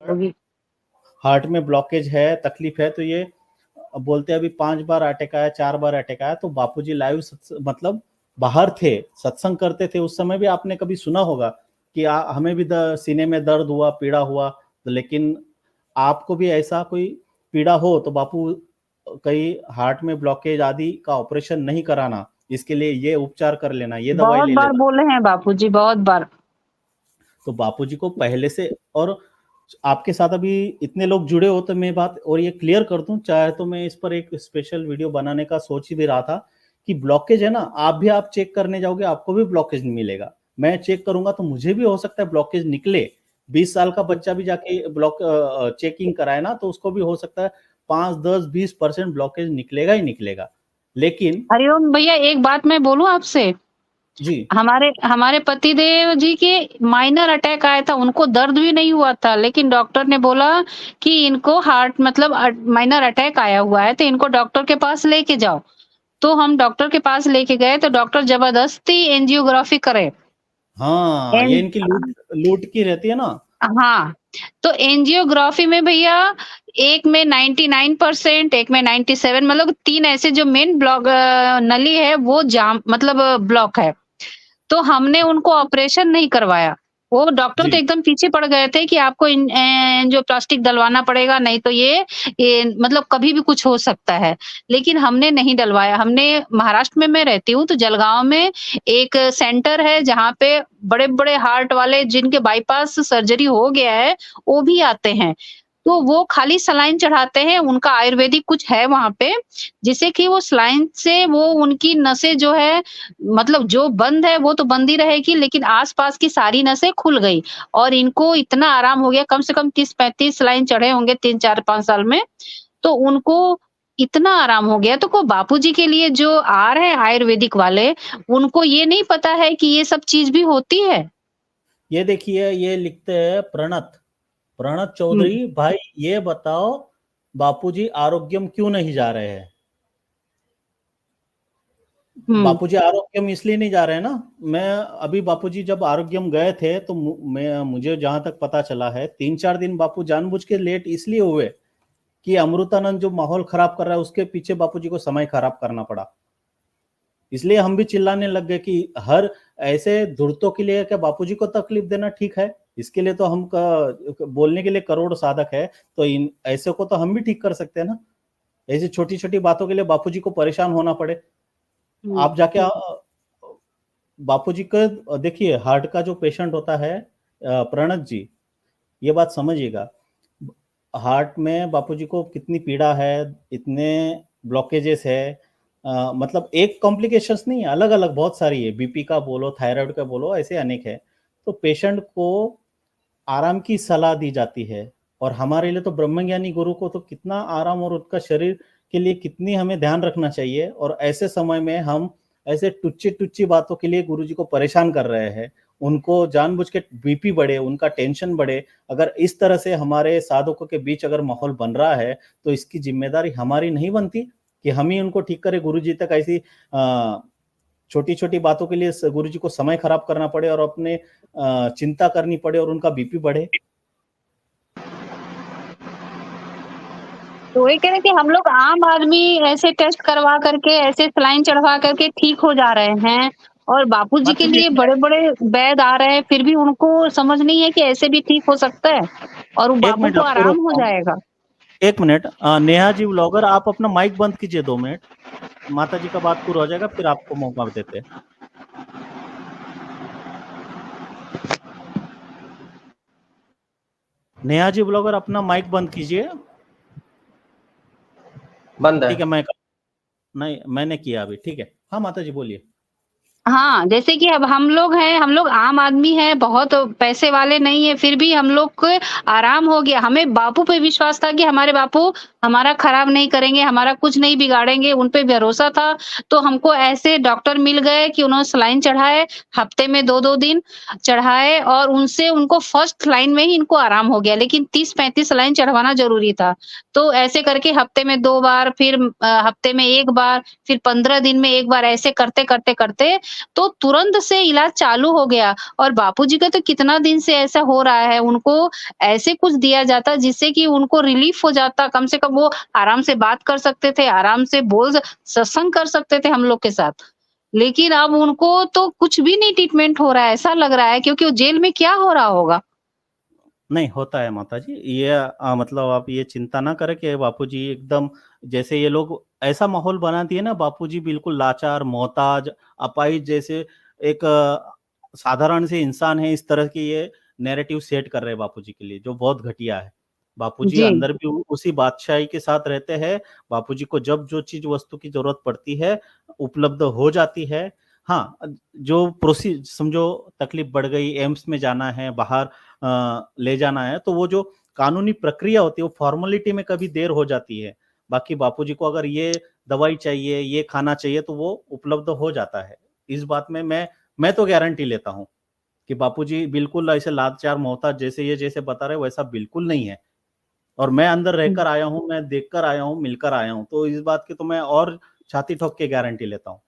होगी। हार्ट में ब्लॉकेज है, तकलीफ है, तो ये बोलते हैं अभी 5 बार अटैक आया, 4 बार अटैक आया। तो बापूजी लाइव मतलब बाहर थे, सत्संग करते थे, उस समय भी आपने कभी सुना होगा कि हमें भी सीने में दर्द हुआ, पीड़ा हुआ। तो लेकिन आपको भी ऐसा कोई पीड़ा हो तो बापू कहीं हार्ट में ब्लॉकेज आदि का ऑपरेशन नहीं कराना, इसके लिए ये उपचार कर लेना, ये दवाई बहुत ले बार लेना। बोले हैं बापूजी, बहुत बार। तो बापूजी को पहले से, और आपके साथ अभी इतने लोग जुड़े हो तो मैं बात और ये क्लियर कर दूं, चाहे तो मैं इस पर एक स्पेशल वीडियो बनाने का सोच ही भी रहा था कि ब्लॉकेज है ना, आप चेक करने जाओगे आपको भी ब्लॉकेज नहीं मिलेगा। मैं चेक करूंगा तो मुझे भी हो सकता है ब्लॉकेज निकले। 20 साल का बच्चा भी जाके चेकिंग कराए ना, तो उसको भी हो सकता है 5, 10, 20% ब्लॉकेज निकलेगा ही निकलेगा। लेकिन हरिओम भैया, एक बात मैं बोलूं आपसे। जी, हमारे हमारे पतिदेव जी के माइनर अटैक आया था, उनको दर्द भी नहीं हुआ था, लेकिन डॉक्टर ने बोला कि इनको हार्ट मतलब माइनर अटैक आया हुआ है, तो इनको डॉक्टर के पास लेके जाओ। तो हम डॉक्टर के पास लेके गए, तो डॉक्टर जबरदस्ती एंजियोग्राफी करे। हाँ, ये एन इनकी लूट लूट की रहती है ना। हाँ, तो एंजियोग्राफी में भैया एक में 99%, एक में 97, मतलब 3 ऐसे जो मेन नली है वो जाम मतलब ब्लॉक है। तो हमने उनको ऑपरेशन नहीं करवाया। वो डॉक्टर तो जी, एकदम पीछे पड़ गए थे कि आपको एंजियोप्लास्टिक डलवाना पड़ेगा, नहीं तो ये मतलब कभी भी कुछ हो सकता है। लेकिन हमने नहीं डलवाया। हमने महाराष्ट्र में मैं रहती हूँ, तो जलगाँव में एक सेंटर है जहाँ पे बड़े-बड़े हार्ट वाले जिनके बाईपास सर्जरी हो गया है, वो भी आते हैं। तो वो खाली सलाइन चढ़ाते हैं, उनका आयुर्वेदिक कुछ है वहाँ पे, जिससे कि वो सलाइन से वो उनकी नसें जो है मतलब जो बंद है वो तो बंद ही रहेगी, लेकिन आस-पास की सारी नसें खुल गई और इनको इतना आराम हो गया, कम से कम 30-35 लाइन चढ़े होंगे 3, 4, 5 साल में, तो उनको इतना आराम हो गया। तो को बापूजी के लिए जो आ रहे हैं आयुर्वेदिक वाले, उनको ये नहीं पता है कि ये सब चीज़ भी होती है। ये देखिए, ये लिखते हैं प्रणत प्रणत हुँ, चौधरी भाई, ये बताओ बापूजी आरोग्यम क्यों नहीं जा रहे हैं? हुँ, बापूजी आरोग्यम इसलिए नहीं जा रहे हैं ना। मैं अभी बापूजी जब आरोग्यम गए थे तो मुझे जहां तक पता चला है 3-4 दिन बापू जानबूझ के लेट इसलिए हुए कि अमृतानंद जो माहौल खराब कर रहा है उसके पीछे बापूजी को समय खराब करना पड़ा। इसलिए हम भी चिल्लाने लग गए कि हर ऐसे धुरतों के लिए क्या बापूजी को तकलीफ देना ठीक है? इसके लिए तो हम बोलने के लिए करोड़ साधक है, तो इन ऐसे को तो हम भी ठीक कर सकते हैं ना। ऐसी छोटी छोटी बातों के लिए बापूजी को परेशान होना पड़े। हुँ, आप जाके बापूजी का देखिए, हार्ट का जो पेशेंट होता है प्रणत जी, ये बात समझिएगा, हार्ट में बापूजी को कितनी पीड़ा है, इतने ब्लॉकेजेस है, मतलब एक कॉम्प्लिकेशंस नहीं है, अलग अलग बहुत सारी है, बीपी का बोलो, थायराइड का बोलो, ऐसे अनेक है। तो पेशेंट को आराम की सलाह दी जाती है, और हमारे लिए तो ब्रह्मज्ञानी गुरु को तो कितना आराम और उसका शरीर के लिए कितनी हमें ध्यान रखना चाहिए, और ऐसे समय में हम ऐसे टुच्ची टुच्ची बातों के लिए गुरुजी को परेशान कर रहे हैं, उनको जानबूझ के बीपी बढ़े, उनका टेंशन बढ़े। अगर इस तरह से हमारे साधकों के बीच अगर माहौल बन रहा है तो इसकी जिम्मेदारी हमारी नहीं बनती कि हम ही उनको ठीक करें? गुरुजी तक ऐसी छोटी छोटी बातों के लिए गुरुजी को समय खराब करना पड़े और अपने चिंता करनी पड़े और उनका बीपी बढ़े। तो वही कह रहे हैं कि हम लोग आम आदमी ऐसे टेस्ट करवा करके, ऐसे सलाइन चढ़वा करके ठीक हो जा रहे हैं और बापूजी माता के जी लिए एक मिनट, बड़े-बड़े वैद्य आ रहे हैं, फिर भी उनको समझ नहीं है कि ऐसे भी ठीक हो सकता है और वो एक बापू मिनट को आपको आराम हो रोकता हूँ। जाएगा। एक मिनट, नेहा जी व्लॉगर, आप अपना माइक बंद कीजिए 2 मिनट। माता जी का बात पूरा हो जाएगा, फिर आपको मौका देते हैं। नेहा जी व्लॉगर, अपना माइक बंद कीजिए। बंद ठीक है। है, मैं नहीं, मैंने किया अभी, ठीक है। हाँ माता जी बोलिए। हाँ, जैसे कि अब हम लोग हैं, हम लोग आम आदमी हैं, बहुत पैसे वाले नहीं हैं, फिर भी हम लोग को आराम हो गया। हमें बापू पे विश्वास था कि हमारे बापू हमारा खराब नहीं करेंगे, हमारा कुछ नहीं बिगाड़ेंगे, उन पे भरोसा था। तो हमको ऐसे डॉक्टर मिल गए कि उन्होंने सलाइन चढ़ाए, हफ्ते में 2-2 दिन चढ़ाए और उनसे उनको फर्स्ट लाइन में ही इनको आराम हो गया। लेकिन 30-35 सलाइन चढ़वाना ज़रूरी था। तो ऐसे करके हफ्ते में 2 बार, फिर हफ्ते में 1 बार, फिर 15 दिन में 1 बार, ऐसे करते-करते-करते तो तुरंत से इलाज चालू हो गया और बापूजी का तो कितना दिन से ऐसा हो रहा है, उनको ऐसे कुछ दिया जाता जिससे कि उनको रिलीफ हो जाता, कम से कम वो आराम से बात कर सकते थे, आराम से सत्संग कर सकते थे हम लोग के साथ। लेकिन अब उनको तो कुछ भी नहीं ट्रीटमेंट हो रहा है, ऐसा लग रहा है क्योंकि वो जेल में क्या हो रहा होगा? नहीं होता है माताजी, ये मतलब आप ये चिंता ना करें कि बापूजी एकदम, जैसे ये लोग ऐसा माहौल बना दिए ना, बापूजी बिल्कुल लाचार, मोहताज, अपाहिज जैसे एक साधारण से इंसान है, इस तरह की ये नैरेटिव सेट कर रहे हैं बापूजी के लिए, जो बहुत घटिया है। बापूजी जी, अंदर भी उसी बादशाही के साथ रहते हैं। बापूजी को जब जो चीज वस्तु की जरूरत पड़ती है उपलब्ध हो जाती है। हाँ, जो प्रोसी समझो तकलीफ बढ़ गई, एम्स में जाना है, बाहर ले जाना है, तो वो जो कानूनी प्रक्रिया होती है वो फॉर्मेलिटी में कभी देर हो जाती है। बाकी बापूजी को अगर ये दवाई चाहिए, ये खाना चाहिए, तो वो उपलब्ध हो जाता है। इस बात में मैं तो गारंटी लेता हूँ कि बापूजी बिल्कुल ऐसे लाचार मोहताज जैसे ये जैसे बता रहे वैसा बिल्कुल नहीं है। और मैं अंदर रहकर आया हूँ, मैं देखकर आया हूँ, मिलकर आया हूँ, तो इस बात की तो मैं और छाती ठोक के गारंटी लेता हूँ।